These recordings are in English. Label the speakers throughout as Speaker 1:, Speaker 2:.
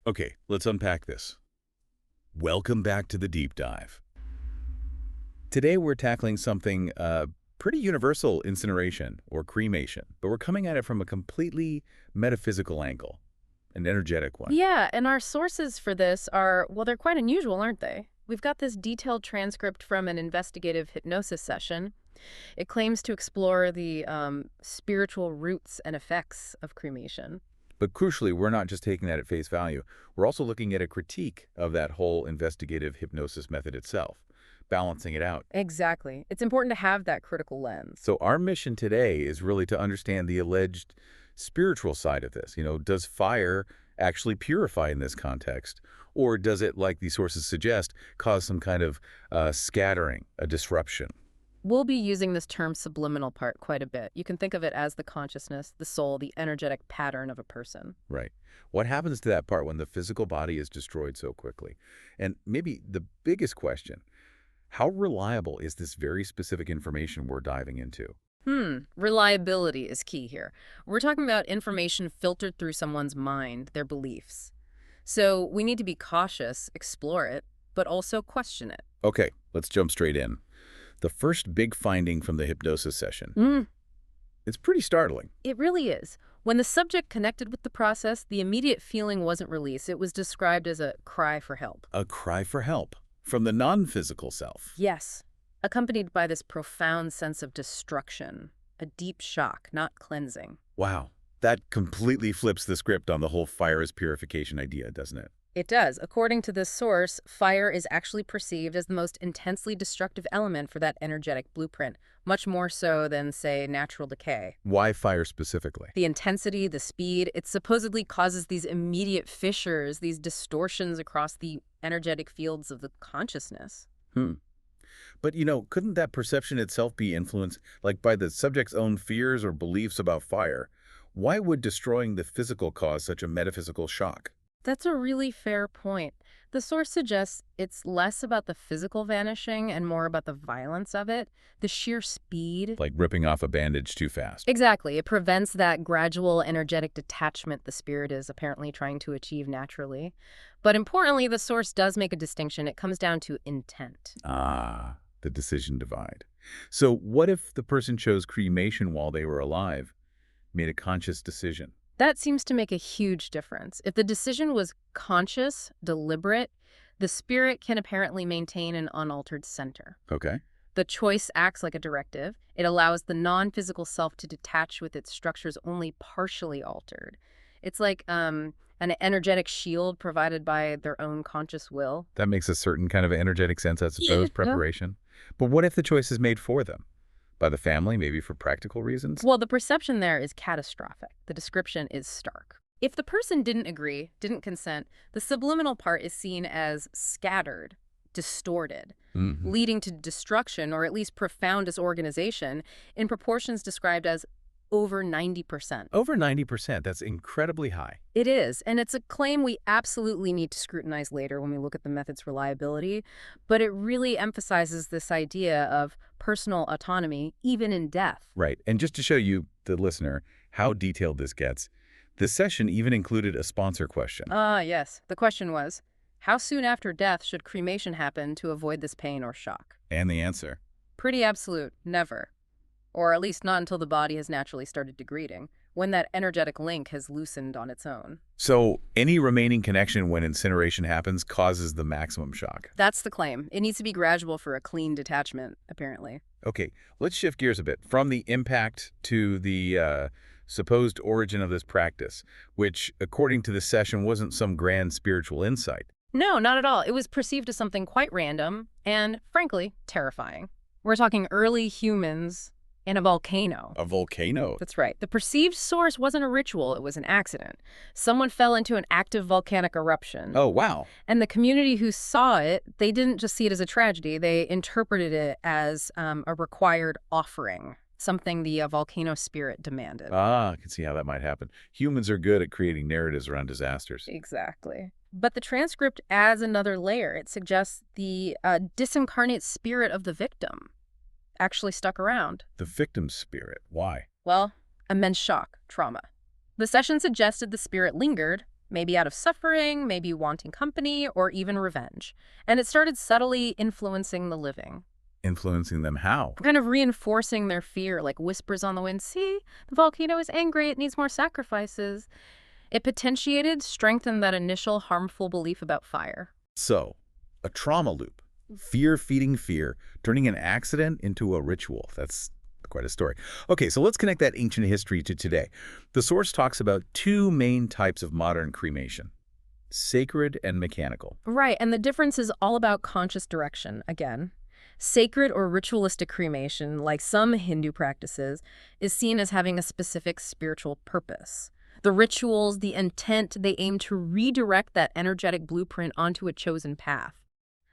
Speaker 1: Okay, let's unpack this. Welcome back to the deep dive. Today we're tackling something pretty universal, incineration or cremation, but we're coming at it from a completely metaphysical angle, an energetic one.
Speaker 2: Yeah, and our sources for this are, well, they're quite unusual, aren't they? We've got this detailed transcript from an investigative hypnosis session. It claims to explore the spiritual roots and effects of cremation.
Speaker 1: But crucially, we're not just taking that at face value. We're also looking at a critique of that whole investigative hypnosis method itself, balancing it out.
Speaker 2: Exactly. It's important to have that critical lens.
Speaker 1: So our mission today is really to understand the alleged spiritual side of this. Does fire actually purify in this context? Or does it, like these sources suggest, cause some kind of scattering, a disruption?
Speaker 2: We'll be using this term subliminal part quite a bit. You can think of it as the consciousness, the soul, the energetic pattern of a person.
Speaker 1: Right. What happens to that part when the physical body is destroyed so quickly? And maybe the biggest question, how reliable is this very specific information we're diving into?
Speaker 2: Reliability is key here. We're talking about information filtered through someone's mind, their beliefs. So we need to be cautious, explore it, but also question it.
Speaker 1: Okay, let's jump straight in. The first big finding from the hypnosis session. It's pretty startling.
Speaker 2: It really is. When the subject connected with the process, the immediate feeling wasn't release. It was described as a cry for help.
Speaker 1: A cry for help from the non-physical self.
Speaker 2: Yes, accompanied by this profound sense of destruction, a deep shock, not cleansing.
Speaker 1: Wow, that completely flips the script on the whole fire as purification idea, doesn't it?
Speaker 2: It does. According to this source, fire is actually perceived as the most intensely destructive element for that energetic blueprint, much more so than, say, natural decay.
Speaker 1: Why fire specifically?
Speaker 2: The intensity, the speed, it supposedly causes these immediate fissures, these distortions across the energetic fields of the consciousness.
Speaker 1: But, couldn't that perception itself be influenced, like, by the subject's own fears or beliefs about fire? Why would destroying the physical cause such a metaphysical shock?
Speaker 2: That's a really fair point. The source suggests it's less about the physical vanishing and more about the violence of it, the sheer speed.
Speaker 1: Like ripping off a bandage too fast.
Speaker 2: Exactly. It prevents that gradual energetic detachment the spirit is apparently trying to achieve naturally. But importantly, the source does make a distinction. It comes down to intent.
Speaker 1: Ah, the decision divide. So what if the person chose cremation while they were alive, made a conscious decision?
Speaker 2: That seems to make a huge difference. If the decision was conscious, deliberate, the spirit can apparently maintain an unaltered center.
Speaker 1: Okay.
Speaker 2: The choice acts like a directive. It allows the non-physical self to detach with its structures only partially altered. It's like an energetic shield provided by their own conscious will.
Speaker 1: That makes a certain kind of energetic sense, I suppose,
Speaker 2: Yeah.
Speaker 1: preparation. But what if the choice is made for them? By the family, maybe for practical reasons?
Speaker 2: Well, the perception there is catastrophic. The description is stark. If the person didn't agree, didn't consent, the subliminal part is seen as scattered, distorted, leading to destruction or at least profound disorganization in proportions described as over 90%.
Speaker 1: Over 90%, that's incredibly high.
Speaker 2: It is, and it's a claim we absolutely need to scrutinize later when we look at the method's reliability, but it really emphasizes this idea of personal autonomy, even in death.
Speaker 1: Right, and just to show you, the listener, how detailed this gets, this session even included a sponsor question.
Speaker 2: Yes. The question was, how soon after death should cremation happen to avoid this pain or shock?
Speaker 1: And the answer?
Speaker 2: Pretty absolute, never. Or at least not until the body has naturally started degrading, when that energetic link has loosened on its own.
Speaker 1: So any remaining connection when incineration happens causes the maximum shock.
Speaker 2: That's the claim. It needs to be gradual for a clean detachment, apparently.
Speaker 1: Okay, let's shift gears a bit from the impact to the supposed origin of this practice, which, according to this session, wasn't some grand spiritual insight.
Speaker 2: No, not at all. It was perceived as something quite random and, frankly, terrifying. We're talking early humans in a volcano.
Speaker 1: A volcano?
Speaker 2: That's right. The perceived source wasn't a ritual, it was an accident. Someone fell into an active volcanic eruption.
Speaker 1: Oh, wow.
Speaker 2: And the community who saw it, they didn't just see it as a tragedy, they interpreted it as a required offering, something the volcano spirit demanded.
Speaker 1: Ah, I can see how that might happen. Humans are good at creating narratives around disasters.
Speaker 2: Exactly. But the transcript adds another layer. It suggests the disincarnate spirit of the victim actually stuck around.
Speaker 1: The victim's spirit. Why?
Speaker 2: Well, immense shock, trauma. The session suggested the spirit lingered, maybe out of suffering, maybe wanting company, or even revenge. And it started subtly influencing the living.
Speaker 1: Influencing them how?
Speaker 2: Kind of reinforcing their fear, like whispers on the wind. See, the volcano is angry, it needs more sacrifices. It potentiated, strengthened that initial harmful belief about fire.
Speaker 1: So, a trauma loop. Fear feeding fear, turning an accident into a ritual. That's quite a story. Okay, so let's connect that ancient history to today. The source talks about two main types of modern cremation: sacred and mechanical.
Speaker 2: Right, and the difference is all about conscious direction, again. Sacred or ritualistic cremation, like some Hindu practices, is seen as having a specific spiritual purpose. The rituals, the intent, they aim to redirect that energetic blueprint onto a chosen path.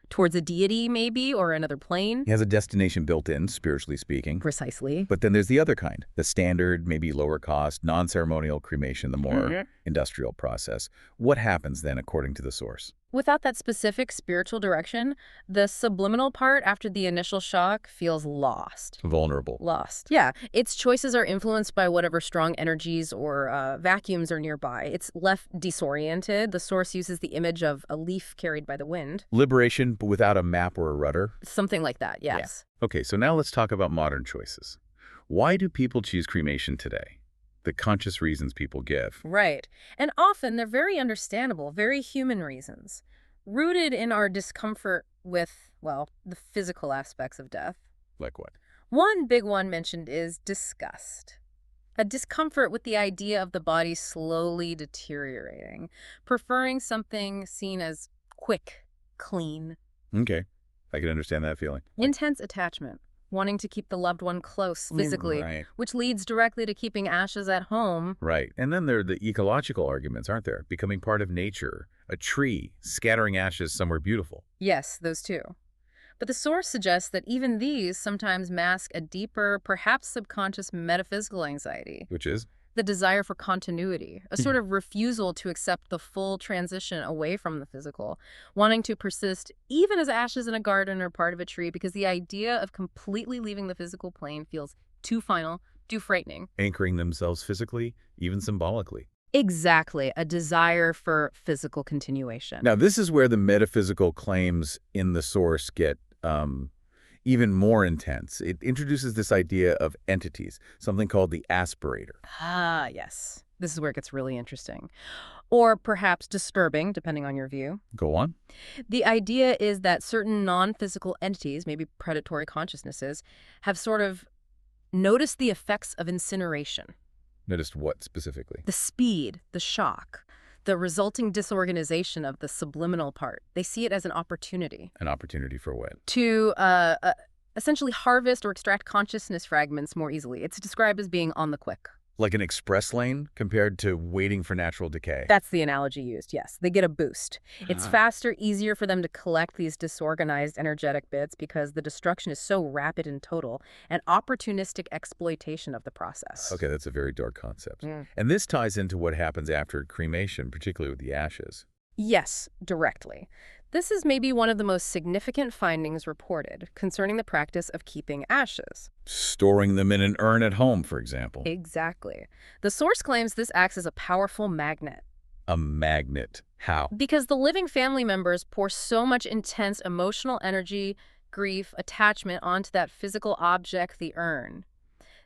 Speaker 2: Towards a deity, maybe, or another plane.
Speaker 1: It has a destination built in, spiritually speaking.
Speaker 2: Precisely.
Speaker 1: But then there's the other kind, the standard, maybe lower cost, non-ceremonial cremation, the more industrial process. What happens then, according to the source?
Speaker 2: Without that specific spiritual direction, the subliminal part after the initial shock feels lost.
Speaker 1: Vulnerable.
Speaker 2: Lost. Yeah. Its choices are influenced by whatever strong energies or vacuums are nearby. It's left disoriented. The source uses the image of a leaf carried by the wind.
Speaker 1: Liberation, but without a map or a rudder?
Speaker 2: Something like that, yes.
Speaker 1: Yeah. Okay, so now let's talk about modern choices. Why do people choose cremation today? The conscious reasons people give.
Speaker 2: Right. And often they're very understandable, very human reasons, rooted in our discomfort with, well, the physical aspects of death.
Speaker 1: Like what?
Speaker 2: One big one mentioned is disgust. A discomfort with the idea of the body slowly deteriorating, preferring something seen as quick, clean.
Speaker 1: Okay, I can understand that feeling.
Speaker 2: Intense attachment, wanting to keep the loved one close physically,
Speaker 1: Right.
Speaker 2: which leads directly to keeping ashes at home.
Speaker 1: Right. And then there are the ecological arguments, aren't there? Becoming part of nature, a tree, scattering ashes somewhere beautiful.
Speaker 2: Yes, those two. But the source suggests that even these sometimes mask a deeper, perhaps subconscious metaphysical anxiety.
Speaker 1: Which is?
Speaker 2: The desire for continuity, a sort of refusal to accept the full transition away from the physical, wanting to persist even as ashes in a garden or part of a tree, because the idea of completely leaving the physical plane feels too final, too frightening.
Speaker 1: Anchoring themselves physically, even symbolically.
Speaker 2: Exactly, a desire for physical continuation.
Speaker 1: Now, this is where the metaphysical claims in the source get even more intense. It introduces this idea of entities, something called the aspirator.
Speaker 2: Ah, yes. This is where it gets really interesting. Or perhaps disturbing, depending on your view.
Speaker 1: Go on.
Speaker 2: The idea is that certain non-physical entities, maybe predatory consciousnesses, have sort of noticed the effects of incineration.
Speaker 1: Noticed what specifically?
Speaker 2: The speed, the shock, the resulting disorganization of the subliminal part. They see it as an opportunity.
Speaker 1: An opportunity for what?
Speaker 2: To essentially harvest or extract consciousness fragments more easily. It's described as being on the quick.
Speaker 1: Like an express lane compared to waiting for natural decay.
Speaker 2: That's the analogy used, yes. They get a boost. It's faster, easier for them to collect these disorganized energetic bits because the destruction is so rapid and total, and opportunistic exploitation of the process.
Speaker 1: Okay, that's a very dark concept. And this ties into what happens after cremation, particularly with the ashes.
Speaker 2: Yes, directly. This is maybe one of the most significant findings reported concerning the practice of keeping ashes.
Speaker 1: Storing them in an urn at home, for example.
Speaker 2: Exactly. The source claims this acts as a powerful magnet.
Speaker 1: A magnet. How?
Speaker 2: Because the living family members pour so much intense emotional energy, grief, attachment onto that physical object, the urn.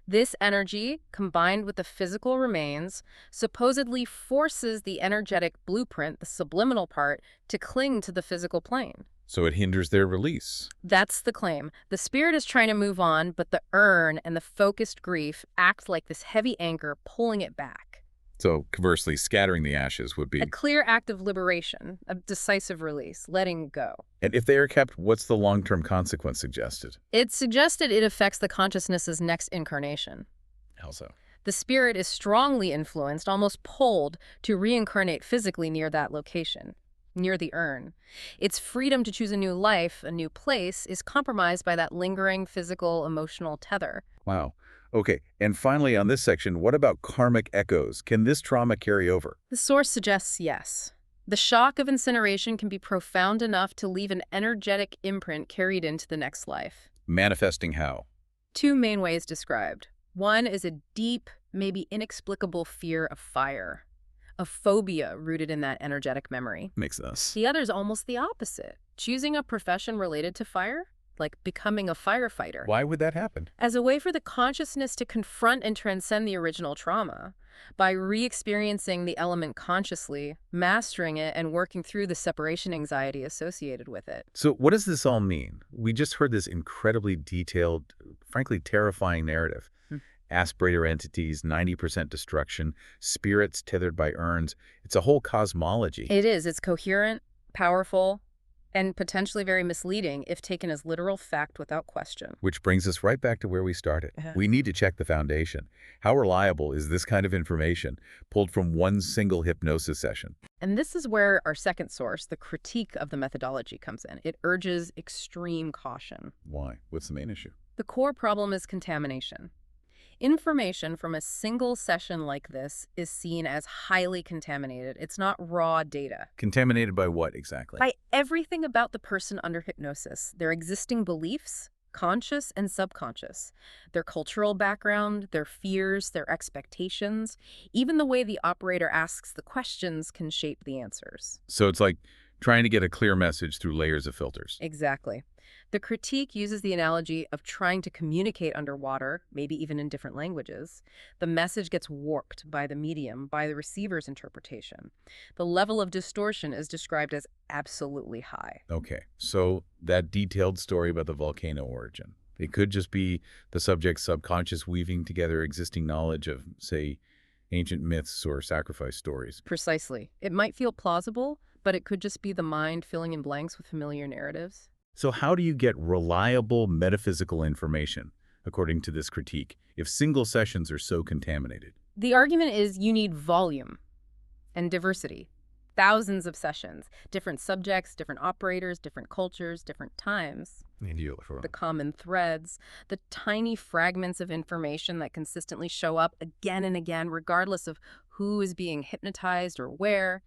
Speaker 2: This energy, combined with the physical remains, supposedly forces the energetic blueprint, the subliminal part, to cling to the physical plane.
Speaker 1: So it hinders their release.
Speaker 2: That's the claim. The spirit is trying to move on, but the urn and the focused grief act like this heavy anchor pulling it back.
Speaker 1: So conversely, scattering the ashes would be...
Speaker 2: A clear act of liberation, a decisive release, letting go.
Speaker 1: And if they are kept, what's the long-term consequence suggested?
Speaker 2: It's suggested it affects the consciousness's next incarnation.
Speaker 1: How so?
Speaker 2: The spirit is strongly influenced, almost pulled, to reincarnate physically near that location, near the urn. Its freedom to choose a new life, a new place, is compromised by that lingering physical, emotional tether.
Speaker 1: Wow. Okay, and finally on this section, what about karmic echoes? Can this trauma carry over?
Speaker 2: The source suggests yes. The shock of incineration can be profound enough to leave an energetic imprint carried into the next life.
Speaker 1: Manifesting how?
Speaker 2: Two main ways described. One is a deep, maybe inexplicable fear of fire. a phobia rooted in that energetic memory.
Speaker 1: Makes sense.
Speaker 2: The other is almost the opposite, choosing a profession related to fire, like becoming a firefighter.
Speaker 1: Why would that happen?
Speaker 2: As a way for the consciousness to confront and transcend the original trauma by re-experiencing the element consciously, mastering it, and working through the separation anxiety associated with it.
Speaker 1: So what does this all mean? We just heard this incredibly detailed, frankly terrifying narrative. Aspirator entities, 90% destruction, spirits tethered by urns. It's a whole cosmology.
Speaker 2: It is. It's coherent, powerful, and potentially very misleading if taken as literal fact without question.
Speaker 1: Which brings us right back to where we started. We need to check the foundation. How reliable is this kind of information pulled from one single hypnosis session?
Speaker 2: And this is where our second source, the critique of the methodology, comes in. It urges extreme caution.
Speaker 1: Why? What's the main issue?
Speaker 2: The core problem is contamination. Information from a single session like this is seen as highly contaminated. It's not raw data.
Speaker 1: Contaminated by what exactly?
Speaker 2: By everything about the person under hypnosis, their existing beliefs, conscious and subconscious, their cultural background, their fears, their expectations, even the way the operator asks the questions can shape the answers.
Speaker 1: So it's like trying to get a clear message through layers of filters.
Speaker 2: Exactly. The critique uses the analogy of trying to communicate underwater, maybe even in different languages. The message gets warped by the medium, by the receiver's interpretation. The level of distortion is described as absolutely high.
Speaker 1: Okay, so that detailed story about the volcano origin, it could just be the subject's subconscious weaving together existing knowledge of, say, ancient myths or sacrifice stories.
Speaker 2: Precisely. It might feel plausible, but it could just be the mind filling in blanks with familiar narratives.
Speaker 1: So how do you get reliable metaphysical information, according to this critique, if single sessions are so contaminated?
Speaker 2: The argument is you need volume and diversity. Thousands of sessions, different subjects, different operators, different cultures, different times. The common threads, the tiny fragments of information that consistently show up again and again, regardless of who is being hypnotized or where.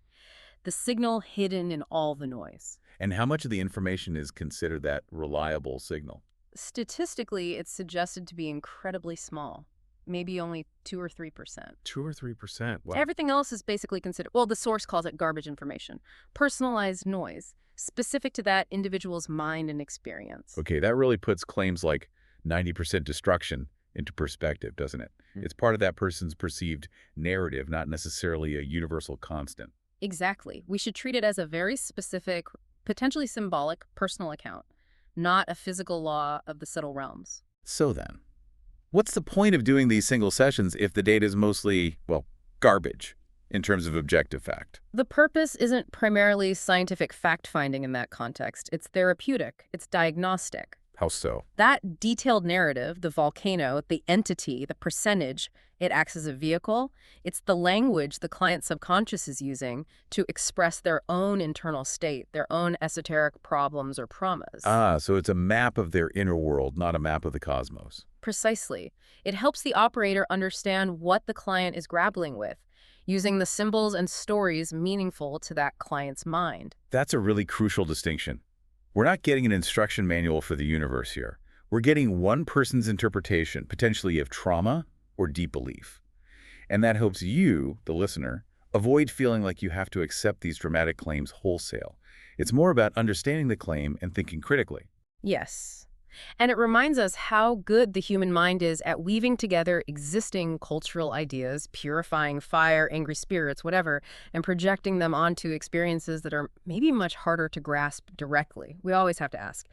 Speaker 2: The signal hidden in all the noise.
Speaker 1: And how much of the information is considered that reliable signal?
Speaker 2: Statistically, it's suggested to be incredibly small, maybe only 2 or 3%.
Speaker 1: 2 or 3%? Wow.
Speaker 2: Everything else is basically considered, well, the source calls it garbage information, personalized noise, specific to that individual's mind and experience.
Speaker 1: Okay, that really puts claims like 90% destruction into perspective, doesn't it? It's part of that person's perceived narrative, not necessarily a universal constant.
Speaker 2: Exactly. We should treat it as a very specific, potentially symbolic, personal account, not a physical law of the subtle realms.
Speaker 1: So then, what's the point of doing these single sessions if the data is mostly, well, garbage in terms of objective fact?
Speaker 2: The purpose isn't primarily scientific fact-finding in that context. It's therapeutic. It's diagnostic.
Speaker 1: How so?
Speaker 2: That detailed narrative, the volcano, the entity, the percentage, it acts as a vehicle. It's the language the client subconscious is using to express their own internal state, their own esoteric problems or traumas.
Speaker 1: Ah, so it's a map of their inner world, not a map of the cosmos.
Speaker 2: Precisely. It helps the operator understand what the client is grappling with, using the symbols and stories meaningful to that client's mind.
Speaker 1: That's a really crucial distinction. We're not getting an instruction manual for the universe here. We're getting one person's interpretation, potentially of trauma or deep belief. And that helps you, the listener, avoid feeling like you have to accept these dramatic claims wholesale. It's more about understanding the claim and thinking critically.
Speaker 2: Yes. And it reminds us how good the human mind is at weaving together existing cultural ideas, purifying fire, angry spirits, whatever, and projecting them onto experiences that are maybe much harder to grasp directly. We always have to ask,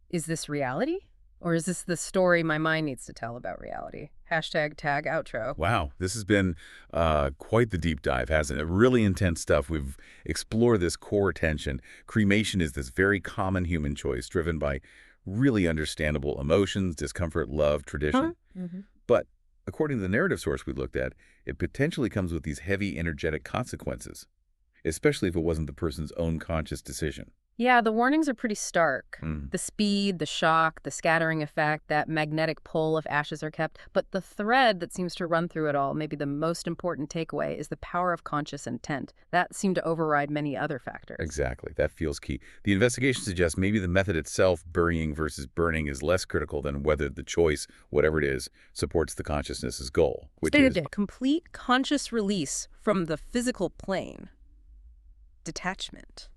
Speaker 2: is this reality? Or is this the story my mind needs to tell about reality? #tag outro.
Speaker 1: Wow, this has been quite the deep dive, hasn't it? Really intense stuff. We've explored this core tension. Cremation is this very common human choice driven by really understandable emotions, discomfort, love, tradition. But according to the narrative source we looked at, it potentially comes with these heavy energetic consequences. especially if it wasn't the person's own conscious decision.
Speaker 2: Yeah, the warnings are pretty stark.
Speaker 1: Mm.
Speaker 2: The speed, the shock, the scattering effect, that magnetic pull if ashes are kept. But the thread that seems to run through it all, maybe the most important takeaway, is the power of conscious intent. That seemed to override many other factors.
Speaker 1: Exactly. That feels key. The investigation suggests maybe the method itself, burying versus burning, is less critical than whether the choice, whatever it is, supports the consciousness's goal, which is
Speaker 2: complete conscious release from the physical plane. Detachment.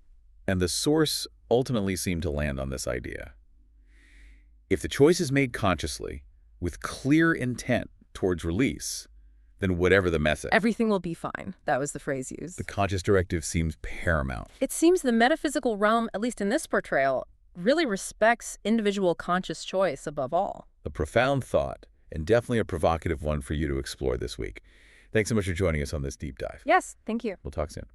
Speaker 1: And the source ultimately seemed to land on this idea. If the choice is made consciously, with clear intent towards release, then whatever the method,
Speaker 2: Everything will be fine. That was the phrase used.
Speaker 1: the conscious directive seems paramount.
Speaker 2: It seems the metaphysical realm, at least in this portrayal, really respects individual conscious choice above all.
Speaker 1: A profound thought, and definitely a provocative one for you to explore this week. Thanks so much for joining us on this deep dive.
Speaker 2: Yes, thank you.
Speaker 1: We'll talk soon.